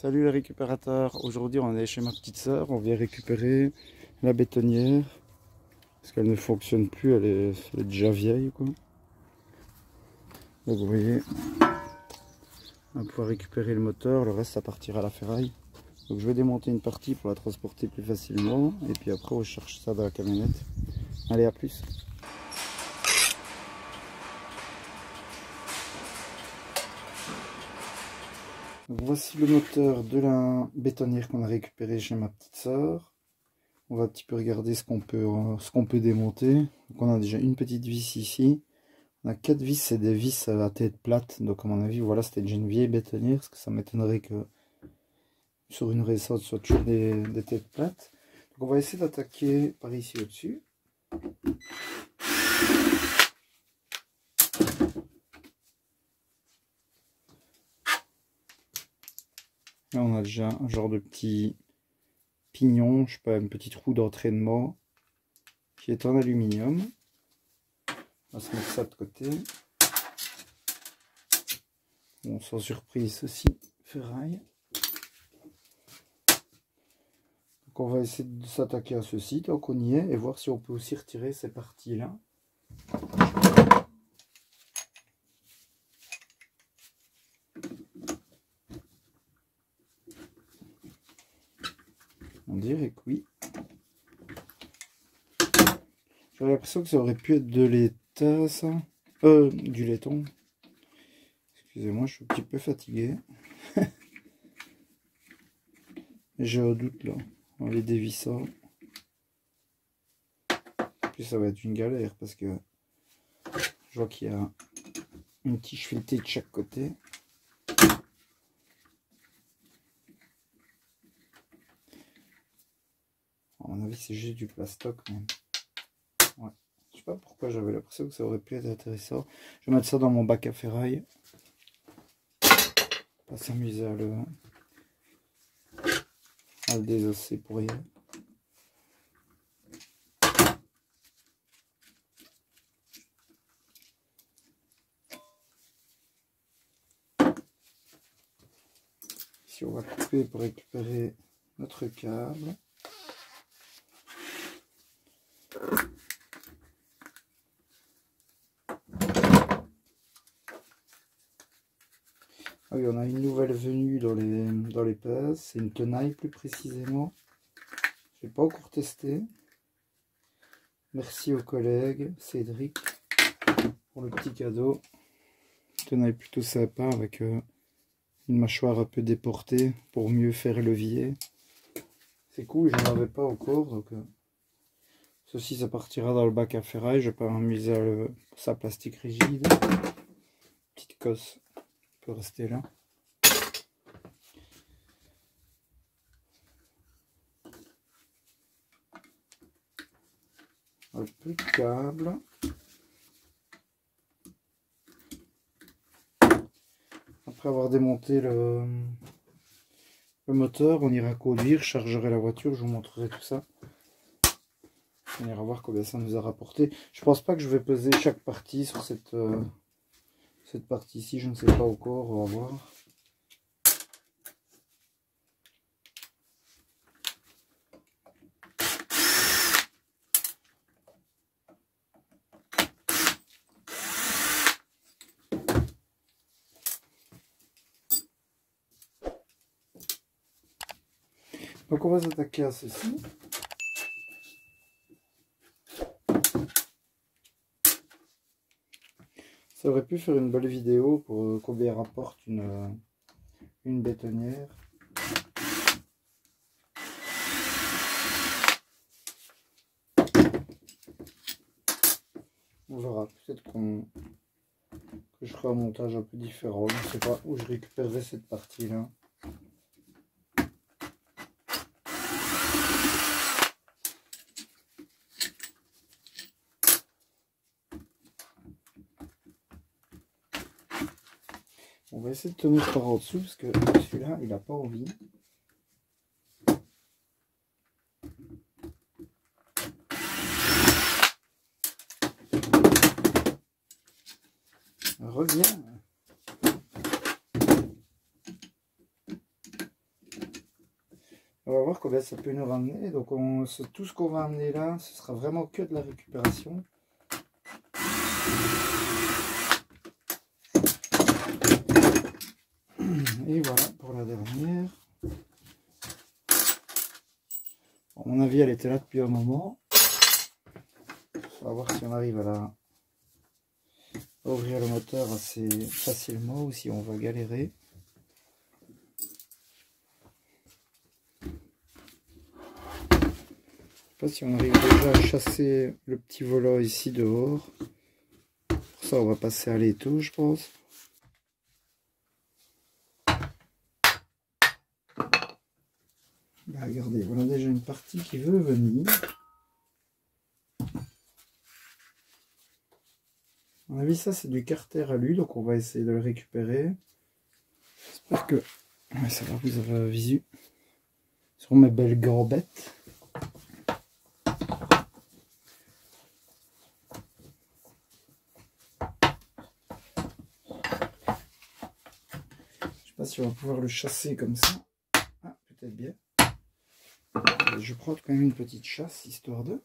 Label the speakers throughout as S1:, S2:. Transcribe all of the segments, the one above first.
S1: Salut les récupérateurs, aujourd'hui on est chez ma petite sœur, on vient récupérer la bétonnière parce qu'elle ne fonctionne plus, elle est déjà vieille quoi. Donc vous voyez, on va pouvoir récupérer le moteur, le reste ça partira à la ferraille. Donc je vais démonter une partie pour la transporter plus facilement et puis après on cherche ça dans la camionnette. Allez, à plus. Donc voici le moteur de la bétonnière qu'on a récupéré chez ma petite sœur. On va un petit peu regarder ce qu'on peut démonter. Donc on a déjà une petite vis ici. On a 4 vis, c'est des vis à tête plate. Donc à mon avis, voilà, c'était déjà une vieille bétonnière. Parce que ça m'étonnerait que sur une récente, soit toujours des têtes plates. Donc on va essayer d'attaquer par ici au-dessus. Là on a déjà un genre de petit pignon, je sais pas, une petite roue d'entraînement qui est en aluminium. On va se mettre ça de côté. Bon, sans surprise, ceci ferraille. Donc on va essayer de s'attaquer à ceci tant qu'on y est et voir si on peut aussi retirer ces parties là. On dirait que oui. J'aurais l'impression que ça aurait pu être de l'étain, ça. Du laiton. Excusez-moi, je suis un petit peu fatigué. J'ai un doute là. On va les dévisser. Puis ça va être une galère parce que je vois qu'il y a une tige filetée de chaque côté. À mon avis, c'est juste du plastoc même. Ouais. Je sais pas pourquoi j'avais l'impression que ça aurait pu être intéressant. Je vais mettre ça dans mon bac à ferraille. Pas s'amuser à le désosser pour rien. Ici on va couper pour récupérer notre câble. Ah oui, on a une nouvelle venue dans les pinces, c'est une tenaille plus précisément. Je n'ai pas encore testé. Merci aux collègues, Cédric, pour le petit cadeau. Tenaille plutôt sympa avec une mâchoire un peu déportée pour mieux faire levier. C'est cool, j'en avais pas encore, donc ceci ça partira dans le bac à ferraille. Je vais pas m'amuser à sa plastique rigide. Petite cosse peut rester là. Un peu de câble. Après avoir démonté le moteur, on ira conduire, je chargerai la voiture, je vous montrerai tout ça. On ira voir combien ça nous a rapporté. Je pense pas que je vais peser chaque partie sur cette partie-ci, je ne sais pas encore, on va voir. Donc on va s'attaquer à ceci. Ça aurait pu faire une belle vidéo pour combien rapporte une bétonnière. On verra, peut-être que je ferai un montage un peu différent. Je ne sais pas où je récupérerai cette partie-là. On va essayer de tenir par en dessous parce que celui-là, il n'a pas envie. Reviens. On va voir combien ça peut nous ramener. Donc tout ce qu'on va amener là, ce sera vraiment que de la récupération. Et voilà pour la dernière. À mon avis, elle était là depuis un moment. On va voir si on arrive à ouvrir le moteur assez facilement ou si on va galérer. Je sais pas si on arrive déjà à chasser le petit volant ici dehors. Pour ça, on va passer à l'étau, je pense. Bah, regardez, voilà déjà une partie qui veut venir. À mon avis, ça c'est du carter à lui, donc on va essayer de le récupérer. J'espère que ça va vous avoir visu sur mes belles gambettes. Je sais pas si on va pouvoir le chasser comme ça. Ah, peut-être bien. Je prends quand même une petite chasse, histoire de...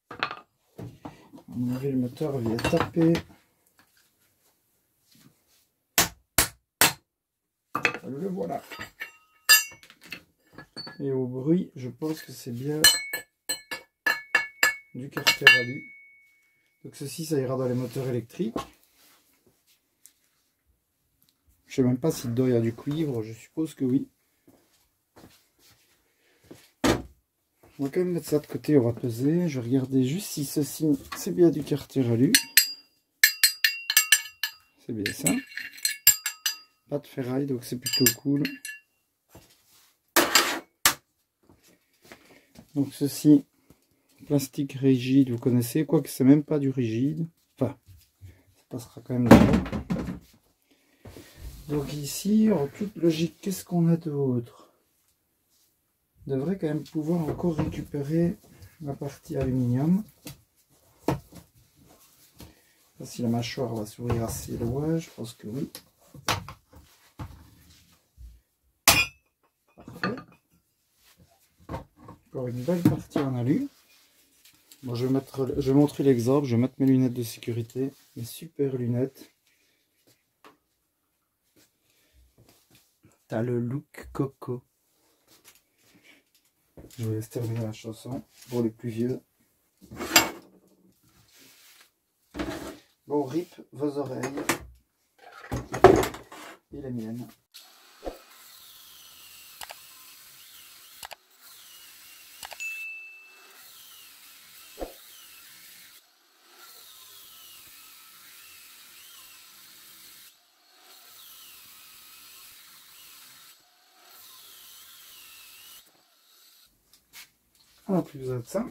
S1: À mon avis, le moteur vient taper. Le voilà. Et au bruit, je pense que c'est bien du carter à lui. Donc ceci, ça ira dans les moteurs électriques. Je sais même pas si dedans il y a du cuivre, je suppose que oui. On va quand même mettre ça de côté, on va peser. Je vais regarder juste si ceci, c'est bien du carter à lui. C'est bien ça. Pas de ferraille, donc c'est plutôt cool. Donc ceci, plastique rigide, vous connaissez, quoique c'est même pas du rigide. Enfin, ça passera quand même dedans. Donc ici, en toute logique, qu'est-ce qu'on a d'autre? On devrait quand même pouvoir encore récupérer la partie aluminium. Si la mâchoire va s'ouvrir assez loin, je pense que oui. Parfait. Encore une belle partie en alu. Bon, je vais montrer l'exemple. Je vais mettre mes lunettes de sécurité, mes super lunettes. T'as le look coco. Je vous laisse terminer la chanson pour les plus vieux. Bon, rip vos oreilles et les miennes. On n'a plus besoin de ça.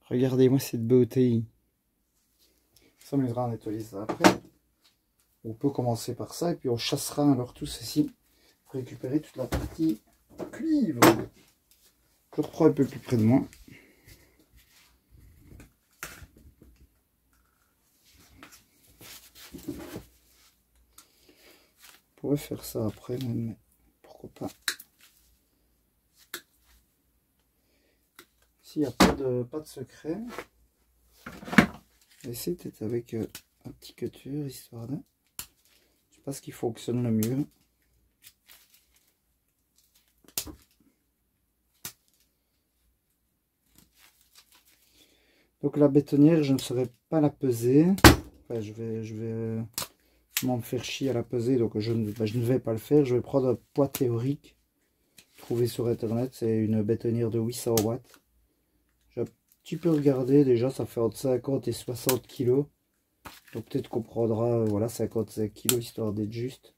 S1: Regardez-moi cette beauté. Ça m'aidera à nettoyer ça après. On peut commencer par ça et puis on chassera alors tout ceci pour récupérer toute la partie cuivre. Je reprends un peu plus près de moi. On pourrait faire ça après même, mais pourquoi pas. S'il n'y a pas de secret, on va essayer peut-être avec un petit cutter histoire de... Je sais pas ce qui fonctionne le mieux. Donc la bétonnière, je ne saurais pas la peser. Enfin, je vais m'en faire chier à la peser, donc je ne vais pas le faire. Je vais prendre un poids théorique trouvé sur internet. C'est une bétonnière de 800 watts. J'ai un petit peu regardé, déjà ça fait entre 50 et 60 kg. Donc peut-être qu'on prendra voilà, 55 kg histoire d'être juste.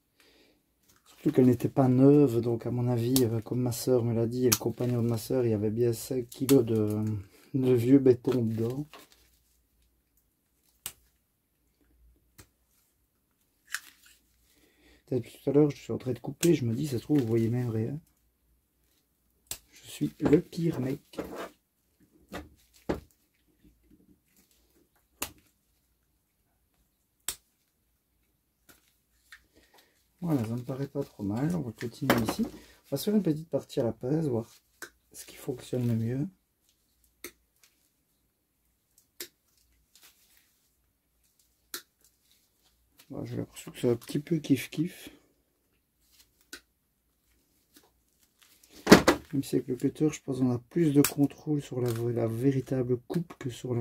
S1: Surtout qu'elle n'était pas neuve, donc à mon avis, comme ma soeur me l'a dit, et le compagnon de ma soeur, il y avait bien 5 kg de vieux béton dedans. Depuis tout à l'heure, je suis en train de couper, je me dis, ça se trouve, vous voyez même rien. Je suis le pire mec. Voilà, ça me paraît pas trop mal. On va continuer ici. On va se faire une petite partie à la pince, voir ce qui fonctionne le mieux. Voilà, j'ai l'impression que c'est un petit peu kiff-kiff. Même si avec le cutter, je pense qu'on a plus de contrôle sur la véritable coupe que sur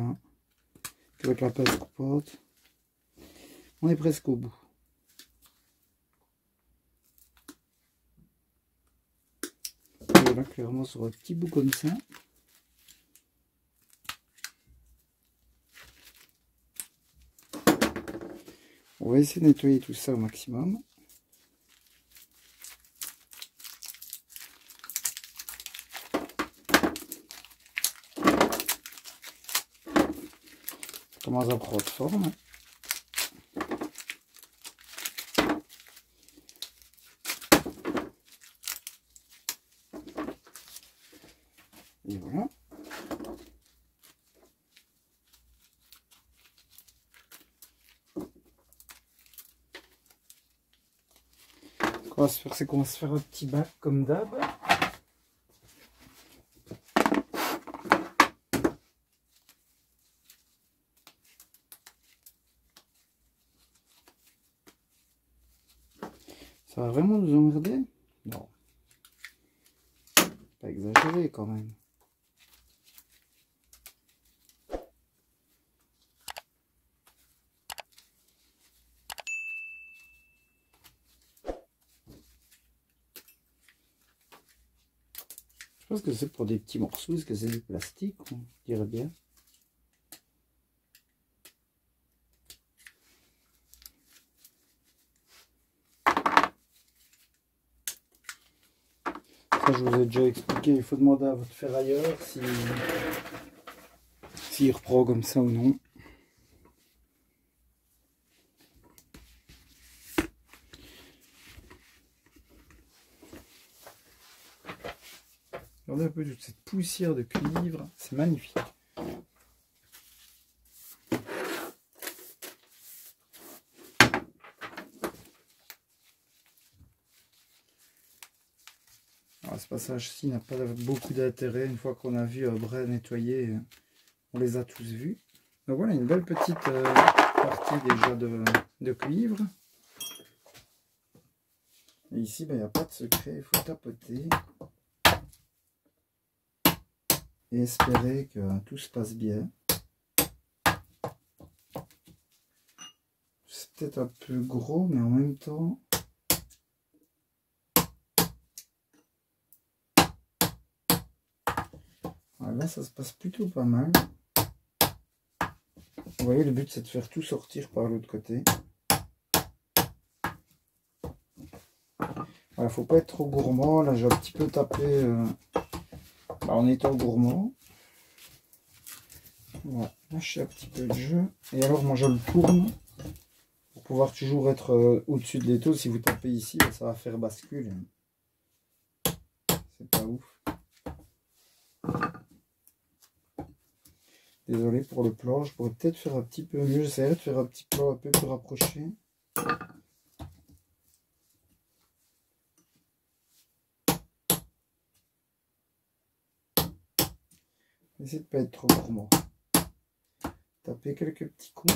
S1: qu'avec la pince coupante. On est presque au bout. Et voilà, clairement sur un petit bout comme ça. On va essayer de nettoyer tout ça au maximum. Ça commence à prendre forme. Et voilà. Ce qu'on va se faire, c'est qu'on va se faire un petit bac comme d'hab. Ça va vraiment nous emmerder? Non. Pas exagéré quand même. Je pense que c'est pour des petits morceaux, est-ce que c'est du plastique, on dirait bien. Ça, je vous ai déjà expliqué, il faut demander à votre ferrailleur s'il reprend comme ça ou non. Regardez un peu toute cette poussière de cuivre, c'est magnifique. Alors, ce passage-ci n'a pas beaucoup d'intérêt. Une fois qu'on a vu un bras nettoyé, on les a tous vus. Donc voilà, une belle petite partie déjà de cuivre. Et ici, il n'y a pas de secret, il faut tapoter. Et espérer que tout se passe bien. C'est peut-être un peu gros, mais en même temps... Voilà, là, ça se passe plutôt pas mal. Vous voyez, le but, c'est de faire tout sortir par l'autre côté. Voilà, faut pas être trop gourmand. Là, j'ai un petit peu tapé en étant gourmand. Voilà, lâcher un petit peu le jeu. Et alors, moi, je le tourne pour pouvoir toujours être au-dessus de l'étau. Si vous tapez ici, ça va faire bascule. C'est pas ouf. Désolé pour le plan, je pourrais peut-être faire un petit peu mieux. J'essaierai de faire un petit plan un peu plus rapproché. Essayez de ne pas être trop gourmand. Tapez quelques petits coups.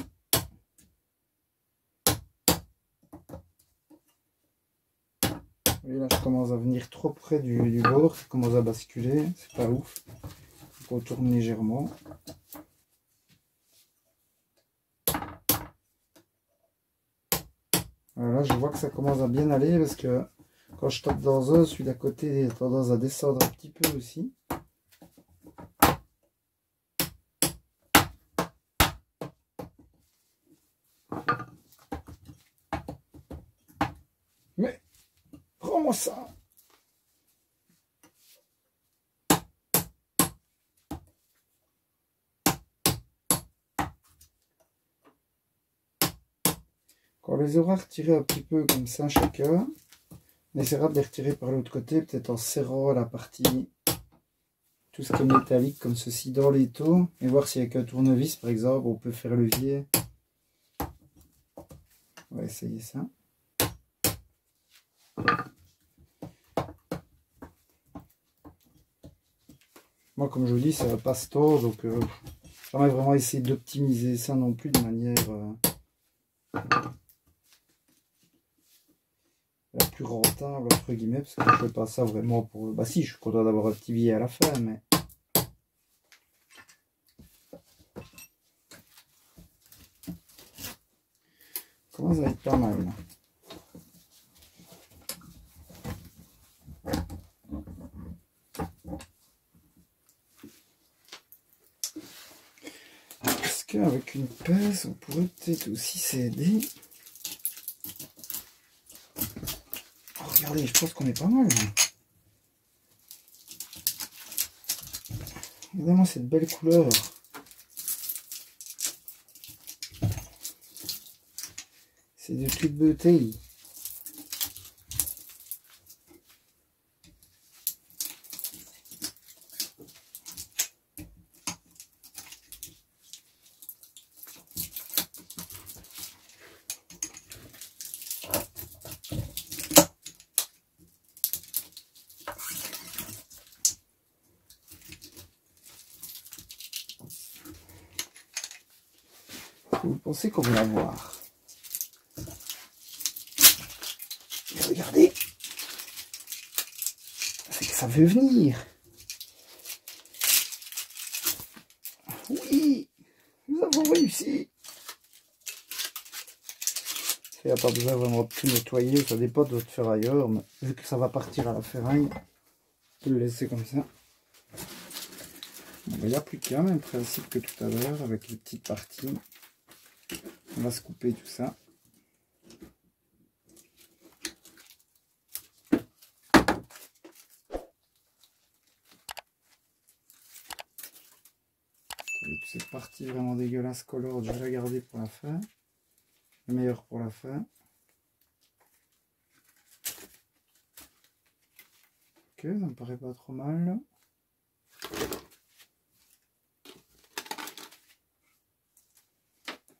S1: Et là, je commence à venir trop près du bord. Ça commence à basculer. C'est pas ouf. On tourne légèrement. Voilà, je vois que ça commence à bien aller parce que quand je tape dans un, celui d'à côté a tendance à descendre un petit peu aussi. Mais, prends-moi ça! Quand on les aura retirés un petit peu comme ça chacun, on essaiera de les retirer par l'autre côté, peut-être en serrant la partie, tout ce qui est métallique comme ceci dans l'étau, et voir si avec un tournevis par exemple on peut faire levier. On va essayer ça. Moi, comme je vous dis, ça va pas se tordre, donc on va vraiment essayer d'optimiser ça non plus de manière la plus rentable, entre guillemets, parce que je fais pas ça vraiment pour... Bah si, je suis content d'avoir un petit billet à la fin, mais... Comment ça va être pas mal, là. Est-ce qu'avec une pince, on pourrait peut-être aussi s'aider? Oh, regardez, je pense qu'on est pas mal, là. Regardez-moi cette belle couleur. C'est de toute beauté. Vous pensez qu'on va la voir? Mais regardez, c'est que ça veut venir. Oui, nous avons réussi. Il n'y a pas besoin vraiment de tout nettoyer, ça dépend de votre ferrailleur, mais vu que ça va partir à la ferraille, on peut le laisser comme ça. Il n'y a plus qu'un, même principe que tout à l'heure, avec les petites parties. On va se couper tout ça. Et toute cette partie vraiment dégueulasse color, je vais la garder pour la fin. Le meilleur pour la fin. Ok, ça me paraît pas trop mal.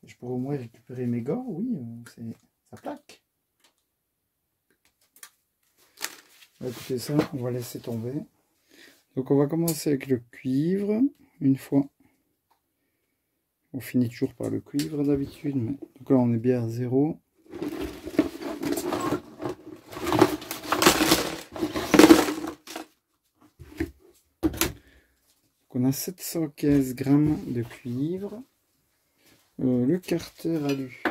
S1: Je pourrais au moins récupérer mes gants, oui, ça plaque. Écoutez ça, on va laisser tomber. Donc on va commencer avec le cuivre, une fois. On finit toujours par le cuivre d'habitude, mais donc là on est bien à 0. Donc on a 715 grammes de cuivre. Le carter alu,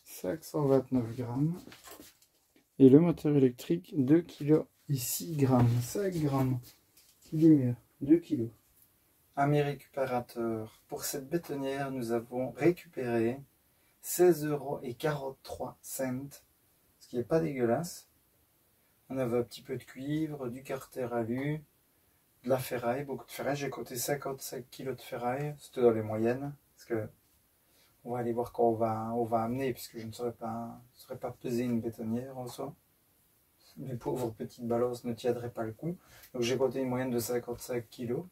S1: 529 grammes. Et le moteur électrique, 2 kg et 6 grammes. 5 grammes. Qui dit mieux? 2 kg. Amis récupérateurs, pour cette bétonnière, nous avons récupéré 16,43 €, ce qui n'est pas dégueulasse. On avait un petit peu de cuivre, du carter alu, de la ferraille, beaucoup de ferraille. J'ai coté 55 kg de ferraille, c'était dans les moyennes, parce que on va aller voir quand on va amener, puisque je ne saurais pas peser une bétonnière en soi. Mes pauvres petites balances ne tiendraient pas le coup. Donc j'ai coté une moyenne de 55 kg.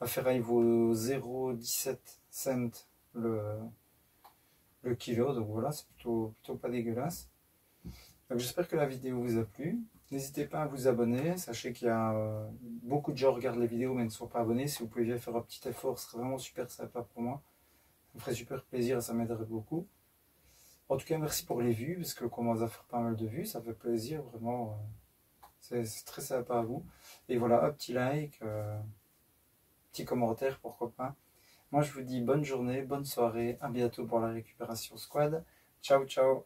S1: La ferraille vaut 0,17 cents le kilo, donc voilà, c'est plutôt pas dégueulasse. Donc j'espère que la vidéo vous a plu. N'hésitez pas à vous abonner. Sachez qu'il y a beaucoup de gens regardent les vidéos mais ne sont pas abonnés. Si vous pouviez faire un petit effort, ce serait vraiment super sympa pour moi. Ça me ferait super plaisir et ça m'aiderait beaucoup. En tout cas, merci pour les vues, parce que commence à faire pas mal de vues, ça fait plaisir, vraiment. C'est très sympa à vous. Et voilà, un petit like, petit commentaire, pourquoi pas. Moi, je vous dis bonne journée, bonne soirée, à bientôt pour la récupération squad. Ciao, ciao.